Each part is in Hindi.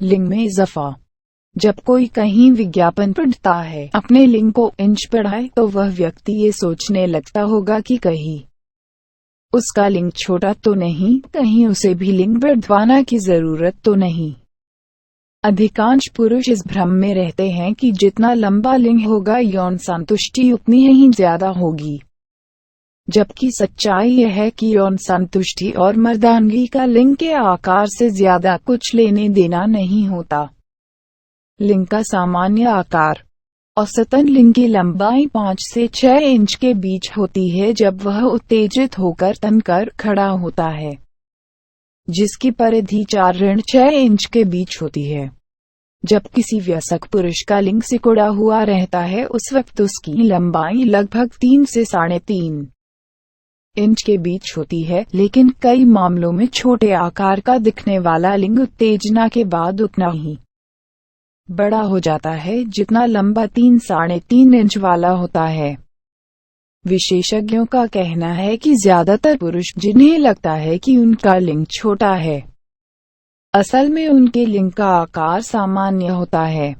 लिंग में इजाफा। जब कोई कहीं विज्ञापन पढ़ता है अपने लिंग को इंच बढ़ाए तो वह व्यक्ति ये सोचने लगता होगा कि कहीं उसका लिंग छोटा तो नहीं, कहीं उसे भी लिंग बढ़वाना की जरूरत तो नहीं। अधिकांश पुरुष इस भ्रम में रहते हैं कि जितना लंबा लिंग होगा यौन संतुष्टि उतनी ही ज्यादा होगी, जबकि सच्चाई यह है कि यौन संतुष्टि और मर्दानगी का लिंग के आकार से ज्यादा कुछ लेने देना नहीं होता। लिंग का सामान्य आकार। औसतन लिंग की लंबाई 5 से 6 इंच के बीच होती है जब वह उत्तेजित होकर तनकर खड़ा होता है, जिसकी परिधि 4 ऋण 6 इंच के बीच होती है। जब किसी वयस्क पुरुष का लिंग सिकुड़ा हुआ रहता है उस वक्त उसकी लंबाई लगभग 3 से 3.5 इंच के बीच होती है, लेकिन कई मामलों में छोटे आकार का दिखने वाला लिंग उत्तेजना के बाद उतना ही बड़ा हो जाता है जितना लंबा 3-3.5 इंच वाला होता है। विशेषज्ञों का कहना है कि ज्यादातर पुरुष जिन्हें लगता है कि उनका लिंग छोटा है, असल में उनके लिंग का आकार सामान्य होता है।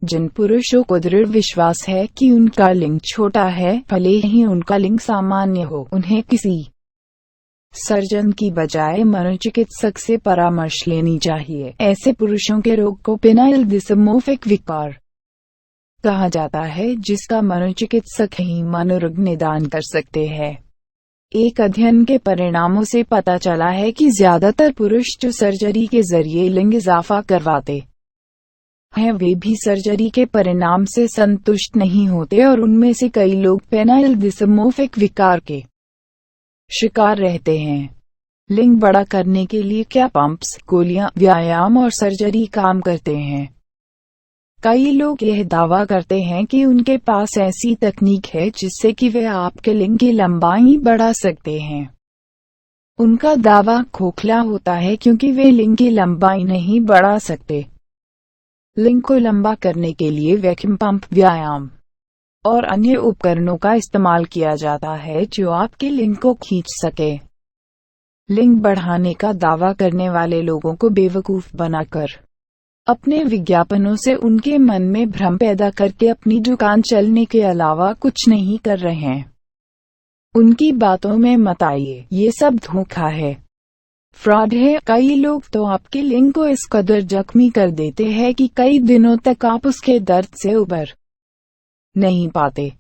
जिन पुरुषों को दृढ़ विश्वास है कि उनका लिंग छोटा है, भले ही उनका लिंग सामान्य हो, उन्हें किसी सर्जन की बजाय मनोचिकित्सक से परामर्श लेनी चाहिए। ऐसे पुरुषों के रोग को पेनाइल डिसमोर्फिक विकार कहा जाता है, जिसका मनोचिकित्सक ही मनोरोग निदान कर सकते हैं। एक अध्ययन के परिणामों से पता चला है कि ज्यादातर पुरुष जो सर्जरी के जरिए लिंग इजाफा करवाते हैं वे भी सर्जरी के परिणाम से संतुष्ट नहीं होते और उनमें से कई लोग पेनाइल डिसमोर्फिक विकार के शिकार रहते हैं। लिंग बड़ा करने के लिए क्या पंप्स, गोलियां, व्यायाम और सर्जरी काम करते हैं? कई लोग यह दावा करते हैं कि उनके पास ऐसी तकनीक है जिससे कि वे आपके लिंग की लंबाई बढ़ा सकते हैं। उनका दावा खोखला होता है क्योंकि वे लिंग की लंबाई नहीं बढ़ा सकते। लिंग को लंबा करने के लिए वैक्यूम पंप, व्यायाम और अन्य उपकरणों का इस्तेमाल किया जाता है जो आपके लिंग को खींच सके। लिंग बढ़ाने का दावा करने वाले लोगों को बेवकूफ बनाकर, अपने विज्ञापनों से उनके मन में भ्रम पैदा करके अपनी दुकान चलने के अलावा कुछ नहीं कर रहे हैं। उनकी बातों में मत आइए, ये सब धोखा है, फ्रॉड है। कई लोग तो आपके लिंग को इस कदर जख्मी कर देते हैं कि कई दिनों तक आप उसके दर्द से उबर नहीं पाते।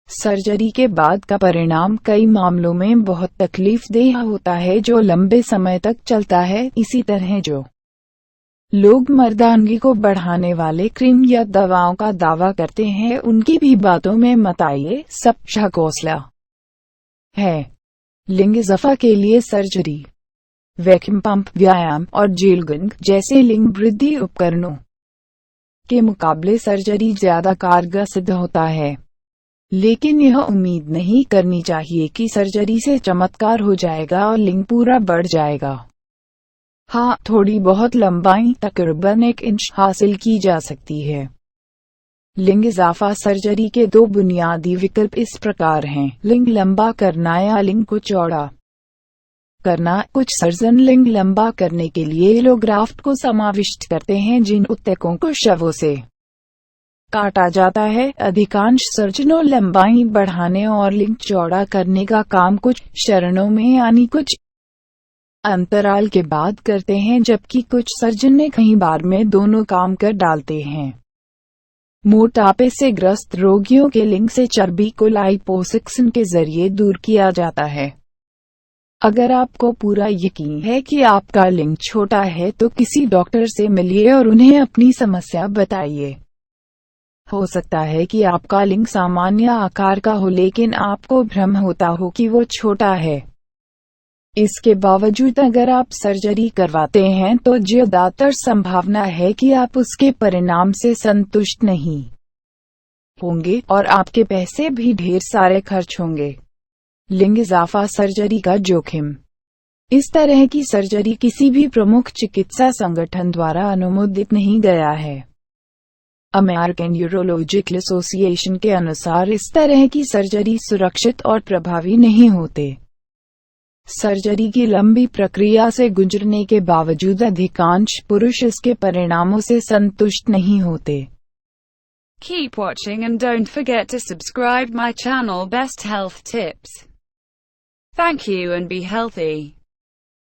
सर्जरी के बाद का परिणाम कई मामलों में बहुत तकलीफदेह होता है जो लंबे समय तक चलता है। इसी तरह जो लोग मर्दानगी को बढ़ाने वाले क्रीम या दवाओं का दावा करते हैं उनकी भी बातों में मत आइए, सब शाकोसला है। लिंग इजाफा के लिए सर्जरी, वैक्यूम पंप, व्यायाम और जेलगन जैसे लिंग वृद्धि उपकरणों के मुकाबले सर्जरी ज्यादा कारगर सिद्ध होता है, लेकिन यह उम्मीद नहीं करनी चाहिए कि सर्जरी से चमत्कार हो जाएगा और लिंग पूरा बढ़ जाएगा। हाँ, थोड़ी बहुत लंबाई तकरीबन 1 इंच हासिल की जा सकती है। लिंग इजाफा सर्जरी के 2 बुनियादी विकल्प इस प्रकार हैं: लिंग लंबा करना या लिंग को चौड़ा करना। कुछ सर्जन लिंग लंबा करने के लिए एलोग्राफ्ट को समाविष्ट करते हैं जिन ऊतकों को शवों से काटा जाता है। अधिकांश सर्जनों लंबाई बढ़ाने और लिंग चौड़ा करने का काम कुछ चरणों में यानी कुछ अंतराल के बाद करते हैं, जबकि कुछ सर्जन ने कई बार में दोनों काम कर डालते हैं। मोटापे से ग्रस्त रोगियों के लिंग से चर्बी को लाइपोसक्शन के जरिए दूर किया जाता है। अगर आपको पूरा यकीन है कि आपका लिंग छोटा है तो किसी डॉक्टर से मिलिए और उन्हें अपनी समस्या बताइए। हो सकता है कि आपका लिंग सामान्य आकार का हो लेकिन आपको भ्रम होता हो कि वो छोटा है। इसके बावजूद अगर आप सर्जरी करवाते हैं तो ज्यादातर संभावना है कि आप उसके परिणाम से संतुष्ट नहीं होंगे और आपके पैसे भी ढेर सारे खर्च होंगे। लिंग इजाफा सर्जरी का जोखिम। इस तरह की सर्जरी किसी भी प्रमुख चिकित्सा संगठन द्वारा अनुमोदित नहीं गया है। अमेरिकन यूरोलॉजिकल एसोसिएशन के अनुसार इस तरह की सर्जरी सुरक्षित और प्रभावी नहीं होते। सर्जरी की लंबी प्रक्रिया से गुजरने के बावजूद अधिकांश पुरुष इसके परिणामों से संतुष्ट नहीं होते। Keep watching and don't forget to subscribe my channel Best Health Tips. Thank you and be healthy.